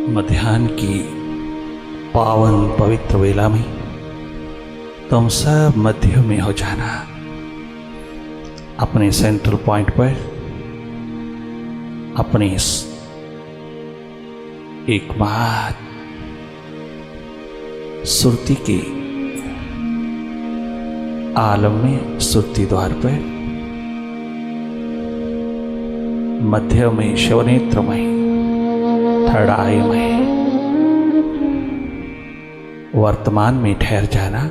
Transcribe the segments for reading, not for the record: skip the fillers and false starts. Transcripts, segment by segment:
मध्याह्न की पावन पवित्र वेला में तुम सब मध्य में हो जाना। अपने सेंट्रल पॉइंट पर अपने एकमात्र सुरती के आलम में, सुरती द्वार पर मध्य में, शिवनेत्र में, थर्ड आई में, वर्तमान में ठहर जाना।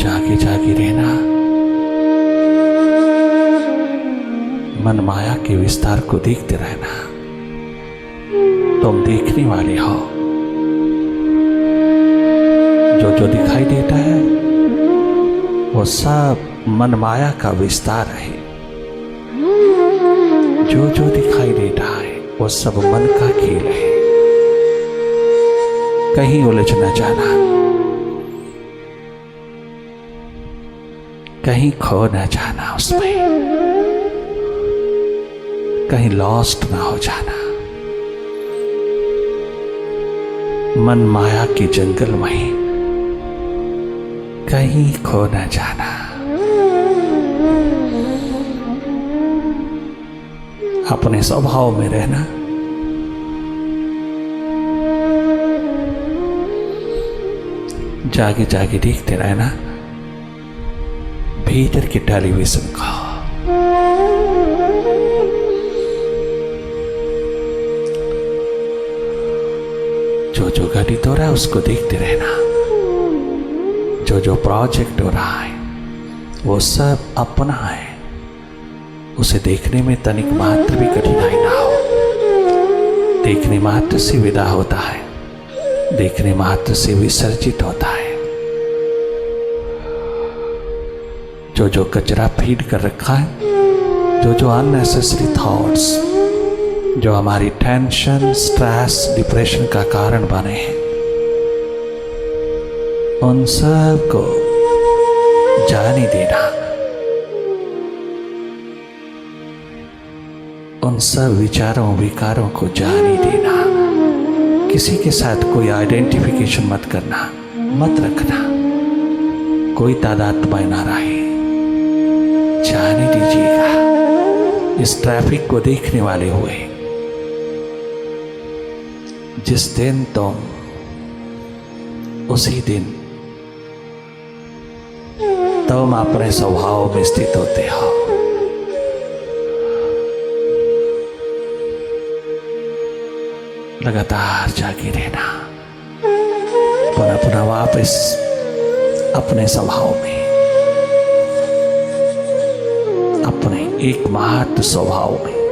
जागे जागे रहना। मन माया के विस्तार को देखते रहना। तुम देखने वाले हो। जो जो दिखाई देता है वो सब मन माया का विस्तार है। जो जो दिखाई देता है वो सब मन का खेल है। कहीं उलझ न जाना, कहीं खो न जाना, उसमें कहीं लॉस्ट ना हो जाना। मन माया के जंगल में कहीं खो न जाना। अपने स्वभाव में रहना। जागे जागे देखते रहना भीतर के टेलीविजन का। जो जो घटित हो रहा है उसको देखते रहना। जो जो प्रोजेक्ट हो रहा है वो सब अपना है। उसे देखने में तनिक मात्र भी कठिनाई ना हो। देखने मात्र से विदा होता है, देखने मात्र से विसर्जित होता है। जो जो कचरा फीड कर रखा है, जो जो अननेसेसरी थॉट्स, जो हमारी टेंशन, स्ट्रेस, डिप्रेशन का कारण बने हैं, उन सब को जाने देना। उन सब विचारों, विकारों को जाने देना। किसी के साथ कोई आइडेंटिफिकेशन मत करना, मत रखना। कोई तादात्म्य ना रहे। जाने दीजिएगा। इस ट्रैफिक को देखने वाले हुए जिस दिन तुम उसी दिन तुम अपने स्वभाव में स्थित होते हो। लगातार जागे रहना। पुनः पुनः वापस अपने स्वभाव में, अपने एकमात्र स्वभाव में,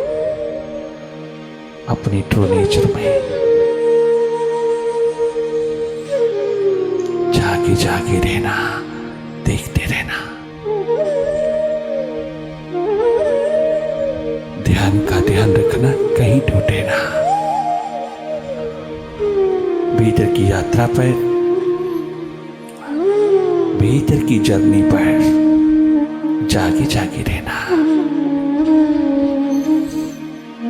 अपनी ट्रू नेचर में जागे जागे रहना। देखते रहना। ध्यान का ध्यान रखना, कहीं टूटे ना। भीतर की यात्रा पर, भीतर की जर्नी पर जागे जागे रहना।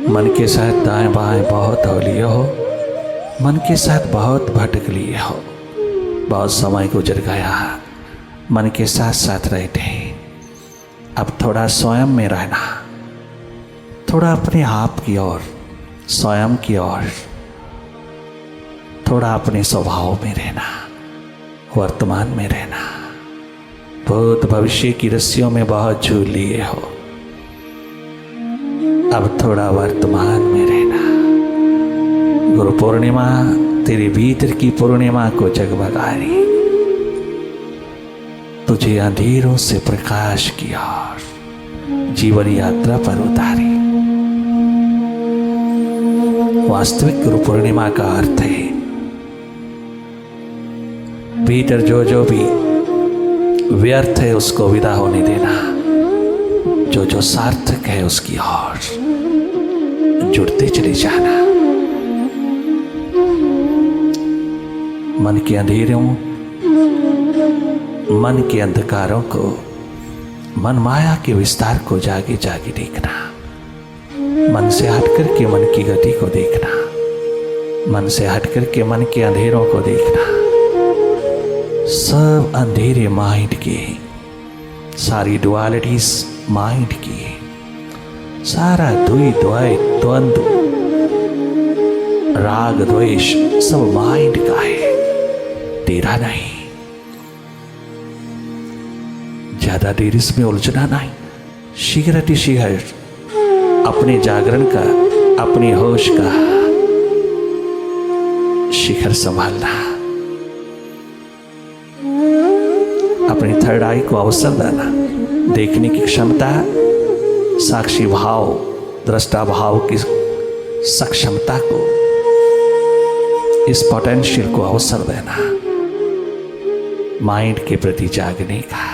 मन के साथ दाएं बाएं बहुत हो लिए हो, मन के साथ बहुत भटक लिए हो, बहुत समय गुजर गया, मन के साथ साथ रहते हैं। अब थोड़ा स्वयं में रहना, थोड़ा अपने आप की ओर, स्वयं की ओर, थोड़ा अपने स्वभाव में रहना, वर्तमान में रहना। भूत भविष्य की रस्सियों में बहुत झूल लिए हो, अब थोड़ा वर्तमान में रहना। गुरु पूर्णिमा तेरे भीतर की पूर्णिमा को जगमगा रही, तुझे अंधेरों से प्रकाश की ओर जीवन यात्रा पर उतारी। वास्तविक गुरु पूर्णिमा का अर्थ है भीतर जो जो भी व्यर्थ है उसको विदा होने देना, जो जो सार्थक है उसकी ओर जुड़ते चले जाना। मन के अंधेरों, मन के अंधकारों को मन माया के विस्तार को जागे जागे देखना, मन से हटकर के मन की गति को देखना, मन से हटकर के मन के अंधेरों को देखना। सब अंधेरे माइंड के, सारी डुअलिटीज माइंड की, सारा द्वंद्व, राग द्वेष सब माइंड का है, तेरा नहीं। ज्यादा देर इसमें उलझना नहीं, शीघ्र अपने जागरण का, अपने होश का शिखर संभालना, अपनी थर्ड आई को अवसर देना, देखने की क्षमता, साक्षी भाव, दृष्टा भाव की सक्षमता को, इस पोटेंशियल को अवसर देना, माइंड के प्रति जागने का।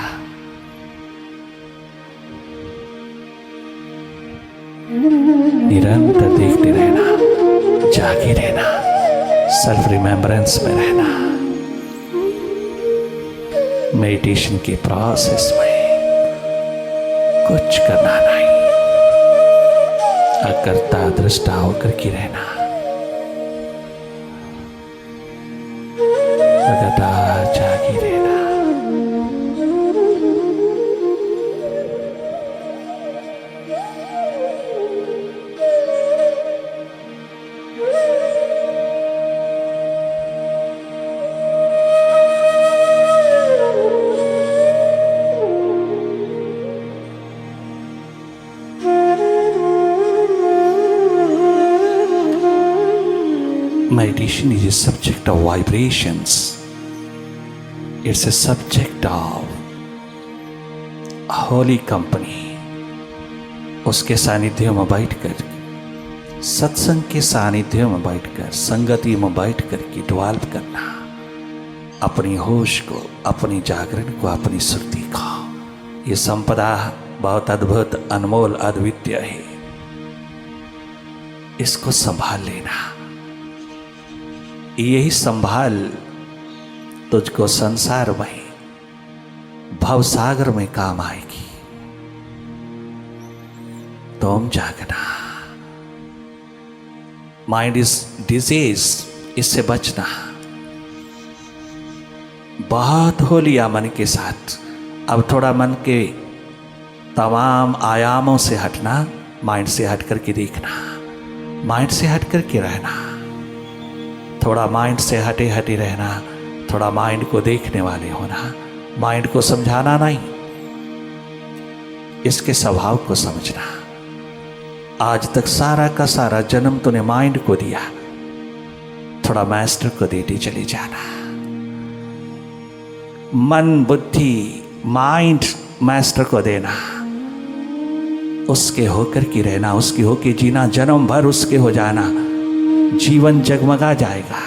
निरंतर देखते रहना, जागे रहना, सेल्फ रिमेम्बरेंस में रहना, मेडिटेशन के प्रोसेस में कुछ करना नहीं, अकर्ता दृष्टा होकर के रहना, लगातार जागे रहना। Meditation is a subject of vibrations. It's a subject of holy company. उसके सानिध्य में बैठकर, सत्संग के सानिध्य में बैठकर, संगति में बैठकर के डेवलप करना अपनी होश को, अपनी जागरण को, अपनी सुरती को। ये संपदा बहुत अद्भुत, अनमोल, अद्वितीय है। इसको संभाल लेना। यही संभाल तुझको संसार में, भवसागर में काम आएगी। तुम जागना। माइंड इज डिजीज, इससे बचना। बहुत हो लिया मन के साथ, अब थोड़ा मन के तमाम आयामों से हटना, माइंड से हट करके देखना, माइंड से हट करके रहना। थोड़ा माइंड से हटे हटे रहना, थोड़ा माइंड को देखने वाले होना, माइंड को समझाना नहीं, इसके स्वभाव को समझना। आज तक सारा का सारा जन्म तूने माइंड को दिया, थोड़ा मास्टर को देते चले जाना। मन, बुद्धि, माइंड मास्टर को देना, उसके होकर के रहना, उसके होके जीना, जन्म भर उसके हो जाना, जीवन जगमगा जाएगा।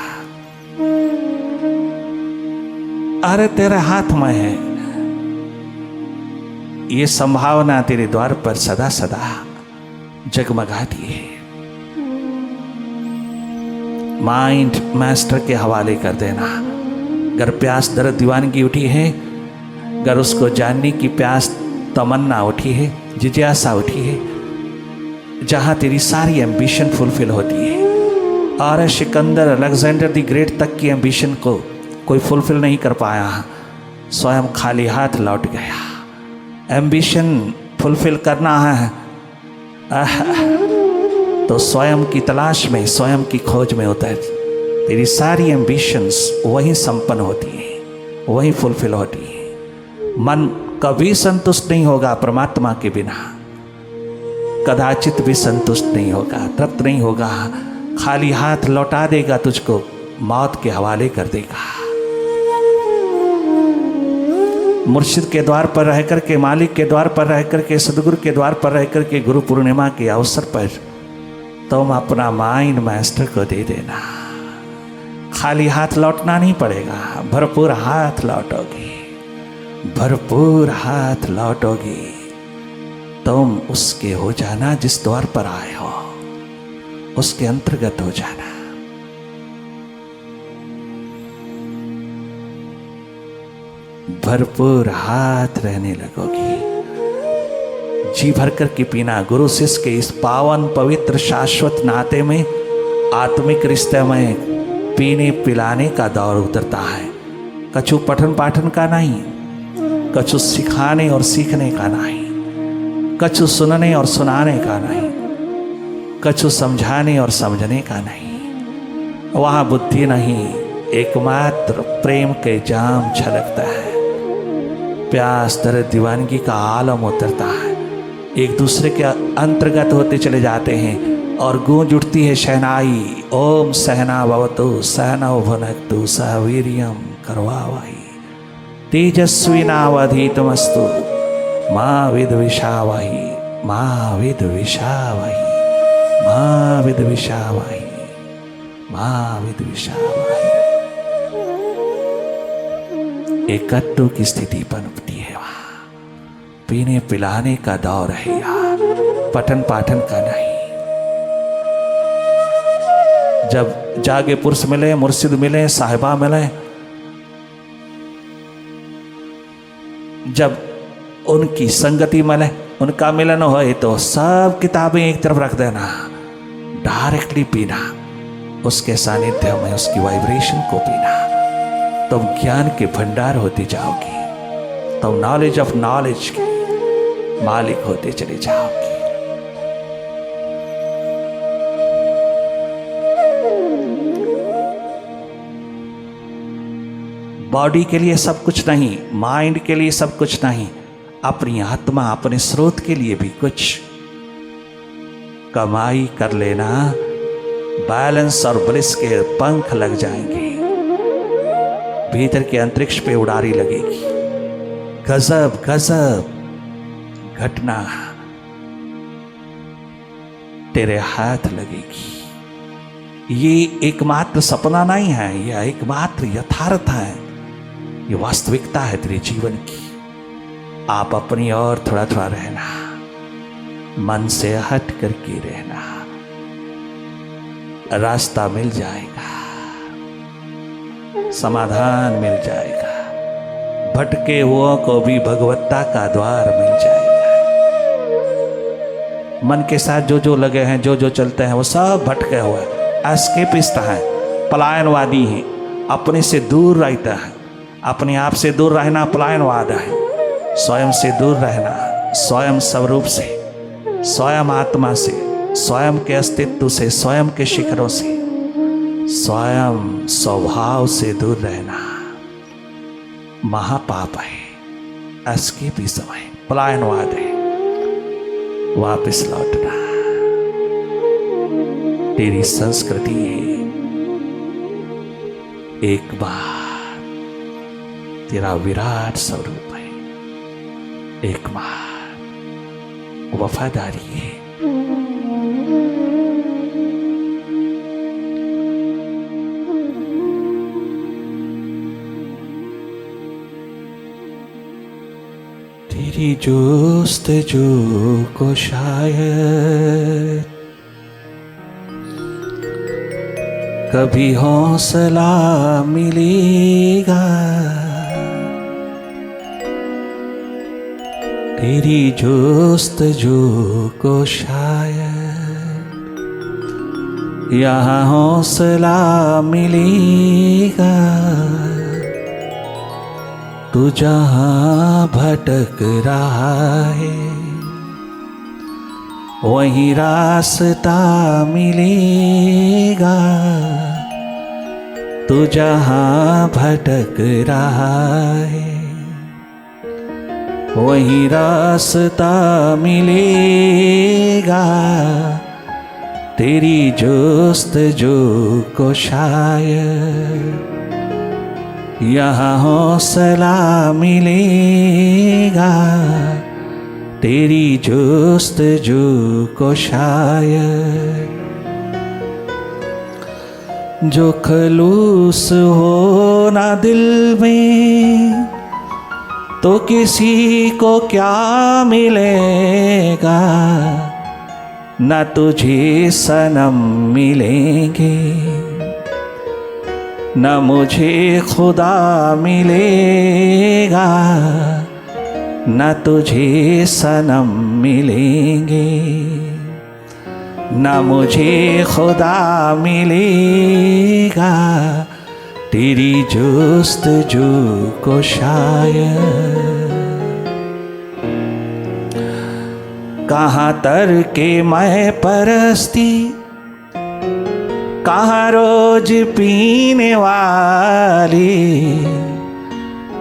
अरे तेरे हाथ में है, ये संभावना तेरे द्वार पर सदा सदा जगमगाती है। माइंड मास्टर के हवाले कर देना। अगर प्यास, दर्द, दीवानगी उठी है, अगर उसको जानने की प्यास, तमन्ना उठी है, जिज्ञासा उठी है, जहां तेरी सारी एम्बिशन फुलफिल होती है। और सिकंदर, अलेक्जेंडर द ग्रेट तक की एम्बिशन को कोई फुलफिल नहीं कर पाया, स्वयं खाली हाथ लौट गया। एम्बिशन फुलफिल करना है तो स्वयं की तलाश में, स्वयं की खोज में उतर। तेरी सारी एम्बिशंस वहीं संपन्न होती है, वहीं फुलफिल होती है। मन कभी संतुष्ट नहीं होगा परमात्मा के बिना, कदाचित भी संतुष्ट नहीं होगा, तृप्त नहीं होगा। खाली हाथ लौटा देगा तुझको, मौत के हवाले कर देगा। मुर्शिद के द्वार पर रह करके, मालिक के द्वार पर रह करके, सदगुरु के द्वार पर रह करके, गुरु पूर्णिमा के अवसर पर तुम अपना माइंड मास्टर को दे देना। खाली हाथ लौटना नहीं पड़ेगा, भरपूर हाथ लौटोगे, भरपूर हाथ लौटोगे। तुम उसके हो जाना जिस द्वार पर आए हो, उसके अंतर्गत हो जाना। भरपूर हाथ रहने लगोगी, जी भर कर के पीना। गुरु शिष्य के इस पावन पवित्र शाश्वत नाते में, आत्मिक रिश्ते में पीने पिलाने का दौर उतरता है। कछु पठन पाठन का नहीं, कछु सिखाने और सीखने का नहीं, कछु सुनने और सुनाने का नहीं, कछु समझाने और समझने का नहीं। वहाँ बुद्धि नहीं, एकमात्र प्रेम के जाम छलकता है। प्यास दर्द दीवानगी का आलम उतरता है। एक दूसरे के अंतर्गत होते चले जाते हैं और गूंज उठती है शहनाई। ओम सहना भवतु सहनौ भुनक्तु सह वीर्यं करवावहै तेजस्विनावधीतमस्तु मा विद्विषावहै मा विद्विषावहै मा विद्विषावहै मा विद्विषावहै। एकत्व की स्थिति पनपती है वहां। पीने पिलाने का दौर है यार, पठन पाठन का नहीं। जब जागे पुरुष मिले, मुर्शिद मिले, साहिबा मिले, जब उनकी संगति मिले, उनका मिलन हो तो सब किताबें एक तरफ रख देना, डायरेक्टली पीना, उसके सानिध्य में उसकी वाइब्रेशन को पीना। तुम ज्ञान के भंडार होते जाओगे, तुम नॉलेज ऑफ नॉलेज के मालिक होते चले जाओगे। बॉडी के लिए सब कुछ नहीं, माइंड के लिए सब कुछ नहीं, अपनी आत्मा अपने स्रोत के लिए भी कुछ कमाई कर लेना। बैलेंस और ब्लिस के पंख लग जाएंगे, भीतर के अंतरिक्ष पे उड़ारी लगेगी। गजब गजब घटना तेरे हाथ लगेगी। ये एकमात्र सपना नहीं है, यह एकमात्र यथार्थ है, ये वास्तविकता है तेरे जीवन की। आप अपनी ओर थोड़ा थोड़ा रहना, मन से हट करके रहना, रास्ता मिल जाएगा, समाधान मिल जाएगा। भटके हुओं को भी भगवत्ता का द्वार मिल जाएगा। मन के साथ जो जो लगे हैं, जो जो चलते हैं, वो सब भटके हुए एस्केपिस्ट हैं, पलायनवादी हैं, अपने से दूर रहता है। अपने आप से दूर रहना पलायनवाद है। स्वयं से दूर रहना, स्वयं स्वरूप से, स्वयं आत्मा से, स्वयं के अस्तित्व से, स्वयं के शिखरों से, स्वयं स्वभाव से दूर रहना महापाप है, एस्केपिज्म है, पलायनवाद है। वापस लौटना तेरी संस्कृति है। एक बार तेरा विराट स्वरूप है, एक बार वफादारी है। तेरी जोस्तजू को शायद कभी हौसला मिलेगा, तेरी जोस्तजू को शायद यहाँ हौसला मिलेगा। तू जहाँ भटक रहा है वहीं रास्ता मिलेगा। तू जहाँ भटक रहा है वहीं रास्ता मिलेगा। तेरी जोस्तजू को शायद यहाँ हौसला मिलेगा। तेरी जोस्तजू को शायद जो खलूस हो ना दिल में तो किसी को क्या मिलेगा। ना तुझे सनम मिलेंगे न मुझे खुदा मिलेगा। न तुझे सनम मिलेंगे, न मुझे खुदा मिलेगा तेरी जुस्तजू को शायद। कहाँ तरके मैं परस्ती, कहाँ रोज पीने वाली,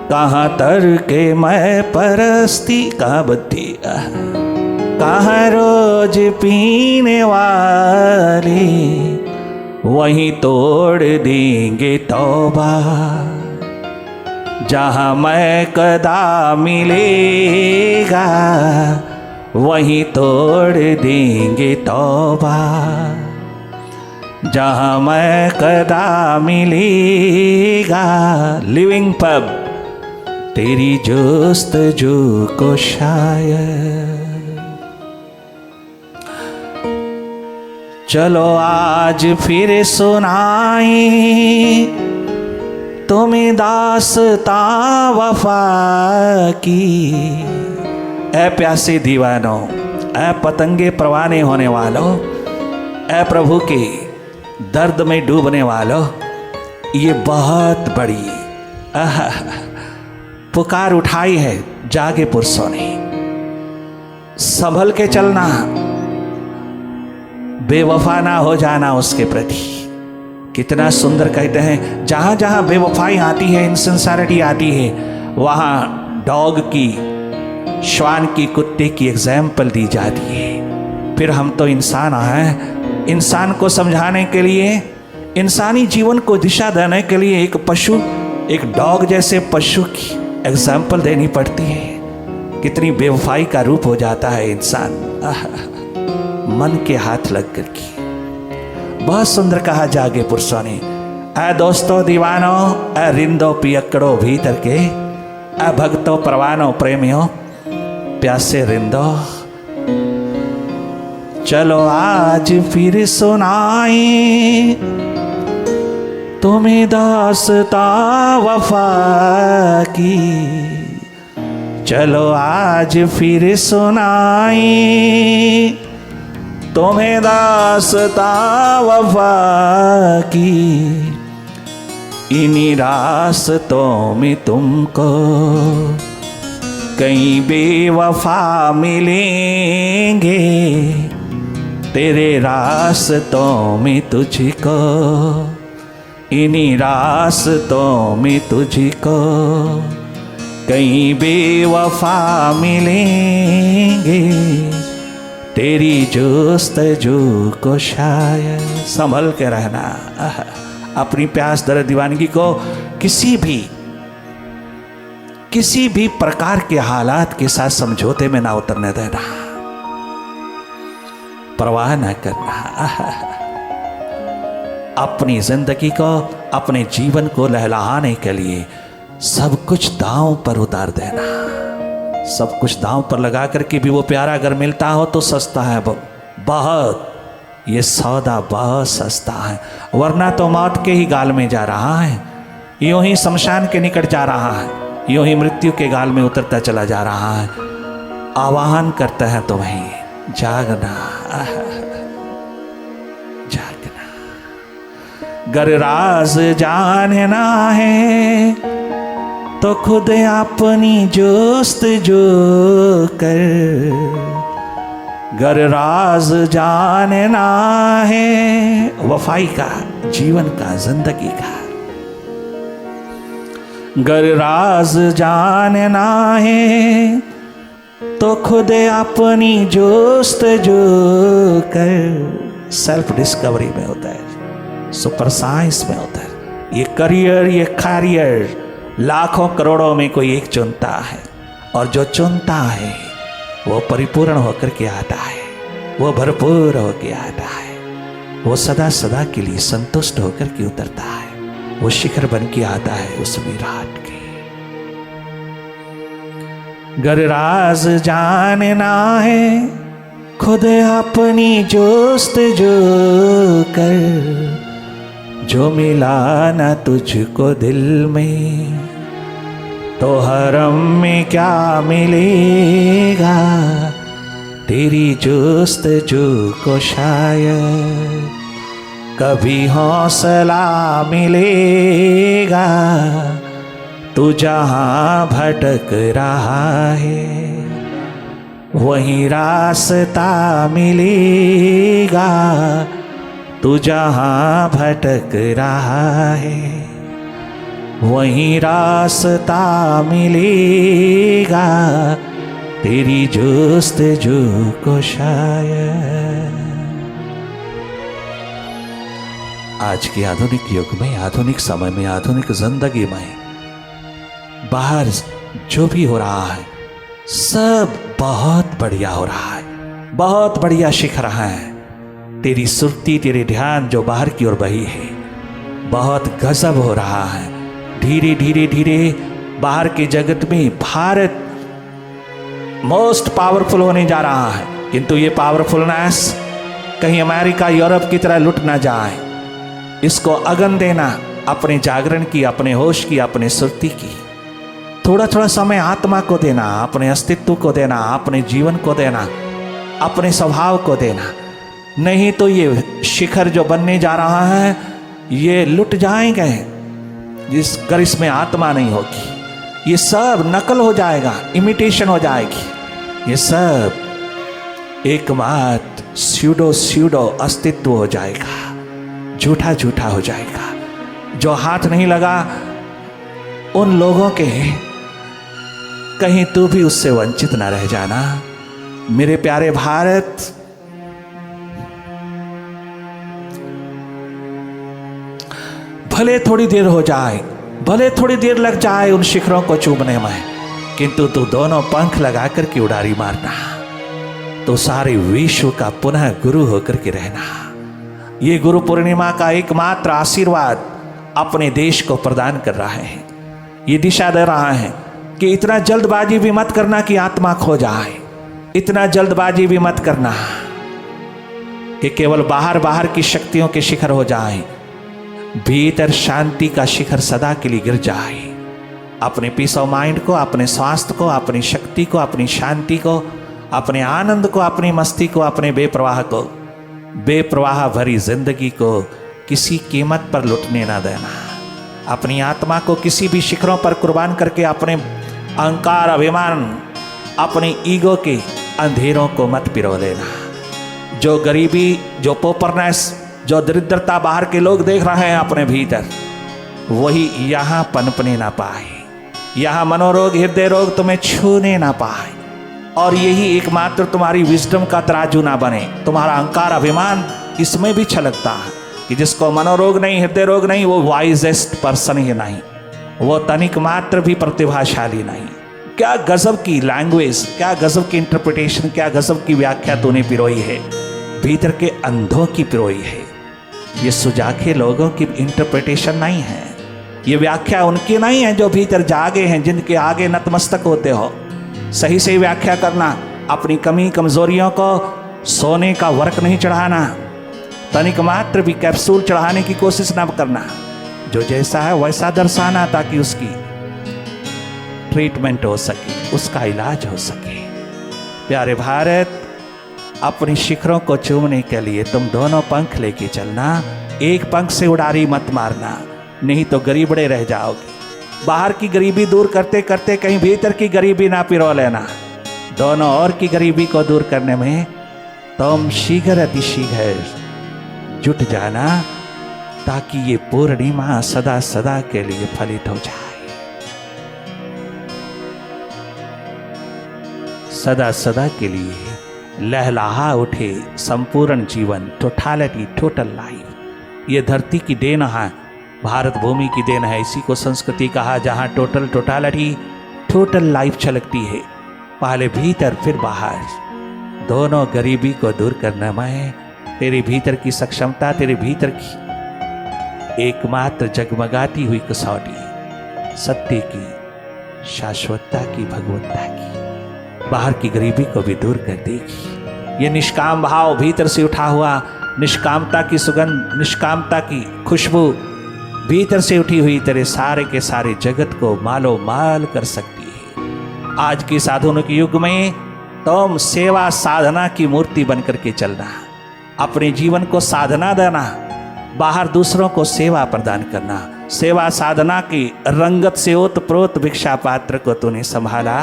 कहाँ तरके मैं परस्ती, कहाँ बत्ती, कहाँ रोज पीने वाली, वहीं तोड़ देंगे तौबा जहाँ मैं कदा मिलेगा, वहीं तोड़ देंगे तौबा जहाँ मैं कदा मिलेगा। लिविंग पब तेरी जुस्तजू को शायद। चलो आज फिर सुनाई तुम्हें दास्तां वफा की। ऐ प्यासे दीवानों, ऐ पतंगे परवाने होने वालों, ऐ प्रभु के दर्द में डूबने वालों, ये बहुत बड़ी पुकार उठाई है जागे पुरुषों ने। संभल के चलना, बेवफा ना हो जाना उसके प्रति। कितना सुंदर कहते हैं, जहां जहां बेवफाई आती है, इनसिंसियरिटी आती है, वहां डॉग की, श्वान की, कुत्ते की एग्जाम्पल दी जाती है। फिर हम तो इंसान हैं, इंसान को समझाने के लिए, इंसानी जीवन को दिशा देने के लिए एक पशु, एक डॉग जैसे पशु की एग्जाम्पल देनी पड़ती है। कितनी बेवफाई का रूप हो जाता है इंसान मन के हाथ लग कर की। बहुत सुंदर कहा जागे पुरुषों ने। ऐ दोस्तों दीवानों, ऐ रिंदो पियक्कड़ो भीतर के, ऐ भक्तों परवानों प्रेमियों, प्यासे रिंदो, चलो आज फिर सुनाई तुम्हें दास्तां वफा की। चलो आज फिर सुनाई तुम्हें दास्तां वफा की। इन्हीं रास्तों में तुमको कई बेवफा मिलेंगे, तेरे रास्तों में तुझको, इन्हीं रास्तों में तुझको कई बेवफा मिलेंगे, तेरी जुस्तजू को शायद। संभल के रहना, अपनी प्यास दर्द दीवानगी को किसी भी प्रकार के हालात के साथ समझौते में ना उतरने देना, परवाह ना करना। अपनी जिंदगी को, अपने जीवन को लहलहाने के लिए सब कुछ दांव पर उतार देना। सब कुछ दांव पर लगा करके भी वो प्यारा अगर मिलता हो तो सस्ता है बहुत, ये सौदा बहुत सस्ता है, वरना तो मौत के ही गाल में जा रहा है, यूं ही शमशान के निकट जा रहा है, यूं ही मृत्यु के गाल में उतरता चला जा रहा है। आह्वान करता है तुम्हें, जागना, जागना। गर राज जानना है तो खुद अपनी जुस्तजू कर। गर राज जानना है वफाई का, जीवन का, जिंदगी का। गर राज जानना है तो खुद अपनी जुस्तजू कर। सेल्फ डिस्कवरी में होता है, सुपर साइंस में होता है। ये करियर, ये कैरियर लाखों करोड़ों में कोई एक चुनता है, और जो चुनता है वो परिपूर्ण होकर के आता है, वो भरपूर होकर आता है, वो सदा सदा के लिए संतुष्ट होकर के उतरता है, वो शिखर बन के आता है उस विराट के। गर राज जानना है खुद अपनी जुस्तजू कर। जो मिला ना तुझको दिल में तो हरम में क्या मिलेगा तेरी जुस्तजू को शायद कभी हौसला मिलेगा तू जहाँ भटक रहा है वहीं रास्ता मिलेगा तू जहाँ भटक रहा है वहीं रास्ता मिलेगा तेरी जुस्तजू को शायद। आज के आधुनिक युग में, आधुनिक समय में, आधुनिक जिंदगी में बाहर जो भी हो रहा है सब बहुत बढ़िया हो रहा है, बहुत बढ़िया सीख रहा है। तेरी सुर्ती, तेरे ध्यान जो बाहर की ओर बही है बहुत गजब हो रहा है। धीरे धीरे धीरे बाहर के जगत में भारत मोस्ट पावरफुल होने जा रहा है, किंतु ये पावरफुलनेस कहीं अमेरिका, यूरोप की तरह लुट ना जाए। इसको अगन देना अपने जागरण की, अपने होश की, अपने सुरती की। थोड़ा थोड़ा समय आत्मा को देना, अपने अस्तित्व को देना, अपने जीवन को देना, अपने स्वभाव को देना। नहीं तो ये शिखर जो बनने जा रहा है ये लुट जाएंगे अगर इसमें आत्मा नहीं होगी। ये सब नकल हो जाएगा, इमिटेशन हो जाएगी। ये सब एकमात्र स्यूडो अस्तित्व हो जाएगा, झूठा झूठा हो जाएगा। जो हाथ नहीं लगा उन लोगों के, कहीं तू भी उससे वंचित ना रह जाना। मेरे प्यारे भारत, भले थोड़ी देर हो जाए, भले थोड़ी देर लग जाए उन शिखरों को चूमने में, किंतु तू दोनों पंख लगा करके उड़ारी मारना, तो सारे विश्व का पुनः गुरु होकर के रहना। ये गुरु पूर्णिमा का एकमात्र आशीर्वाद अपने देश को प्रदान कर रहा है। ये दिशा दे रहा है कि इतना जल्दबाजी भी मत करना कि आत्मा खो जाए। इतना जल्दबाजी भी मत करना कि केवल बाहर की शक्तियों के शिखर हो जाए, भीतर शांति का शिखर सदा के लिए गिर जाए। अपने पीस ऑफ माइंड को, अपने स्वास्थ्य को, अपनी शक्ति को, अपनी शांति को, अपने आनंद को, अपनी मस्ती को, अपने बेप्रवाह भरी जिंदगी को किसी कीमत पर लुटने ना देना। अपनी आत्मा को किसी भी शिखरों पर कुर्बान करके अपने अहंकार, अभिमान, अपने ईगो के अंधेरों को मत पिरो लेना। जो गरीबी, जो पोपरनेस, जो दरिद्रता बाहर के लोग देख रहे हैं अपने भीतर, वही यहाँ पनपने ना पाए। यहाँ मनोरोग, हृदय रोग तुम्हें छूने ना पाए। और यही एकमात्र तुम्हारी विजडम का तराजू ना बने। तुम्हारा अहंकार, अभिमान इसमें भी छलकता है कि जिसको मनोरोग नहीं, हृदय रोग नहीं, वो वाइजेस्ट पर्सन ही नहीं, वो तनिक मात्र भी प्रतिभाशाली नहीं। क्या गजब की लैंग्वेज, क्या गजब की इंटरप्रिटेशन, क्या गजब की व्याख्या तूने पिरोई है, भीतर के अंधों की पिरोई है। ये सुजाखे लोगों की इंटरप्रिटेशन नहीं है, ये व्याख्या उनकी नहीं है जो भीतर जागे हैं, जिनके आगे नतमस्तक होते हो। सही सही व्याख्या करना। अपनी कमी कमजोरियों को सोने का वर्क नहीं चढ़ाना, तनिक मात्र भी कैप्सूल चढ़ाने की कोशिश ना करना। जो जैसा है वैसा दर्शाना, ताकि उसकी ट्रीटमेंट हो सके, उसका इलाज हो सके। प्यारे भारत, अपनी शिखरों को चूमने के लिए तुम दोनों पंख लेके चलना। एक पंख से उड़ारी मत मारना, नहीं तो गरीबड़े रह जाओगे। बाहर की गरीबी दूर करते करते कहीं भीतर की गरीबी ना पिरो लेना। दोनों ओर की गरीबी को दूर करने में तुम शीघ्र अतिशीघ्र जुट जाना, ताकि ये पूर्णिमा सदा सदा के लिए फलित हो जाए। सदा सदा के लिए लहलहा उठे संपूर्ण जीवन, टोटालिटी, टोटल लाइफ। ये धरती की देन है, भारत भूमि की देन है। इसी को संस्कृति कहा, जहाँ टोटालिटी, टोटल लाइफ छलकती है। पहले भीतर फिर बाहर, दोनों गरीबी को दूर करने में तेरे भीतर की सक्षमता, तेरे भीतर की एकमात्र जगमगाती हुई कसौटी सत्य की, शाश्वतता की, भगवत्ता की, बाहर की गरीबी को भी दूर कर देगी। ये निष्काम भाव, भीतर से उठा हुआ निष्कामता की सुगंध, निष्कामता की खुशबू भीतर से उठी हुई तेरे सारे के सारे जगत को मालो माल कर सकती है। आज के साधुओं के युग में तुम सेवा साधना की मूर्ति बनकर के चलना, अपने जीवन को साधना देना, बाहर दूसरों को सेवा प्रदान करना। सेवा साधना की रंगत से ओतप्रोत भिक्षा पात्र को तूने संभाला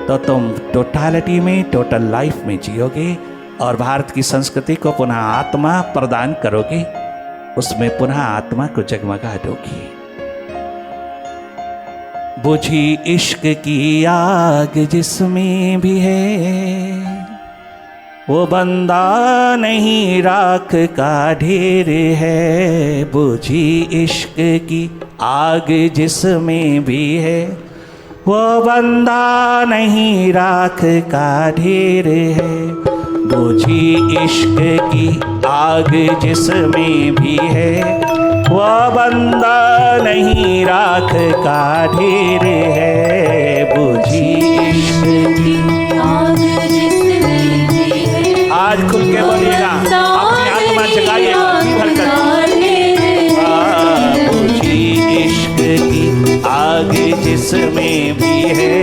तो तुम टोटालिटी में, टोटल लाइफ में जियोगे और भारत की संस्कृति को पुनः आत्मा प्रदान करोगे, उसमें पुनः आत्मा को जगमगा दोगी। बुझी इश्क की आग जिसमें भी है, वो बंदा नहीं राख का ढेर है। बुझी इश्क की आग जिसमें भी है, वो बंदा नहीं राख का ढेर है। बुझी इश्क की आग जिसमें भी है, वो बंदा नहीं राख का ढेर है। बुझी इश्क की आग जिसमें भी है, आज खुल के बोलिएगा, अपनी आत्मा जगाइएगा। बुझी इश्क की आग जिसमें भी है,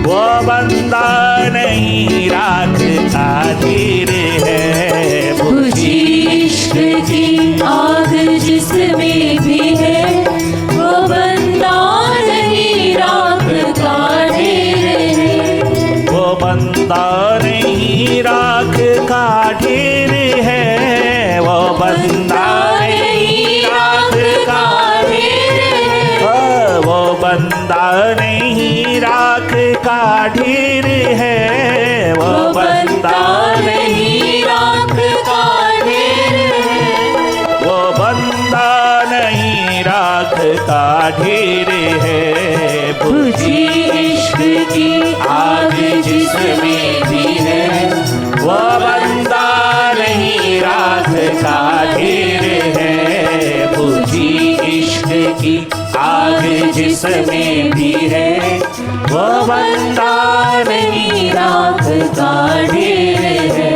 वो बंदा नहीं राख का ढेर है। बुझी इश्क की आग जिसमें भी है, वो बंदा नहीं राख का ढेर है। वो बंदा नहीं राख का ढेर है। वो बंदा नहीं राख का ढेर है। वो बंदा नहीं राख का ढेर है। वो बंदा नहीं राख का ढेर है। वो बंदा नहीं राख का ढेर है। बुझी इश्क की आग जिसमें भी है, वो बंदा नहीं राख का ढेर है। बुझी इश्क की आग जिसमें भी है, वो बंदा नहीं राख का ढेर है।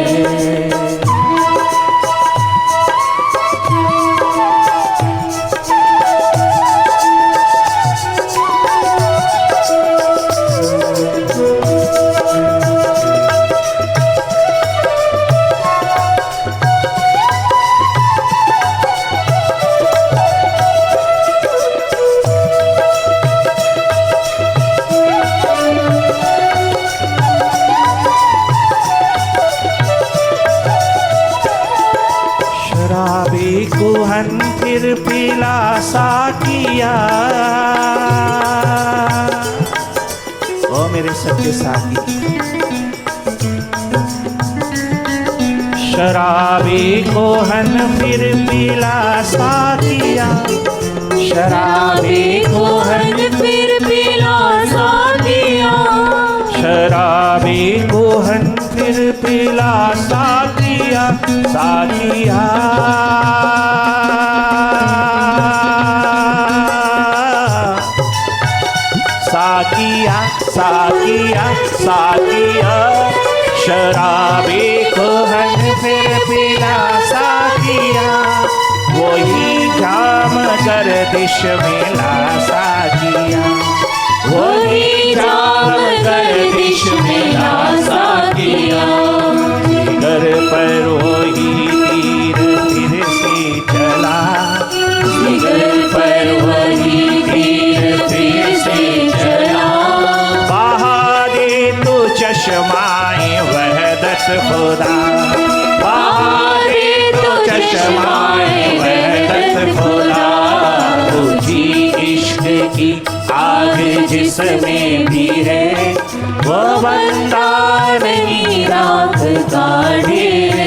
कुहन फिर पिला साकिया, ओ मेरे सच्चे साथी। शराबी कोहन फिर पिला साकिया, शराबी कोहन फिर पिला साकिया। शराबी कोहन फिर पिला साकिया, साकिया। साकिया साकिया साकिया, शराबी कोहन फिर पिला साकिया। वही जाम गर्दिश में ला साकिया, वही जाम गर्दिश में ला साकिया। घर पर वही तीर फिर से चला, घर पर वही तीर फिर से चला। बहादे तो चश्माए वहदत खुदा, बहादे तो चश्माए वहदत खुदा। बुझी इश्क की आग जिसमें भी है, वो बंदा नहीं राख का ढेर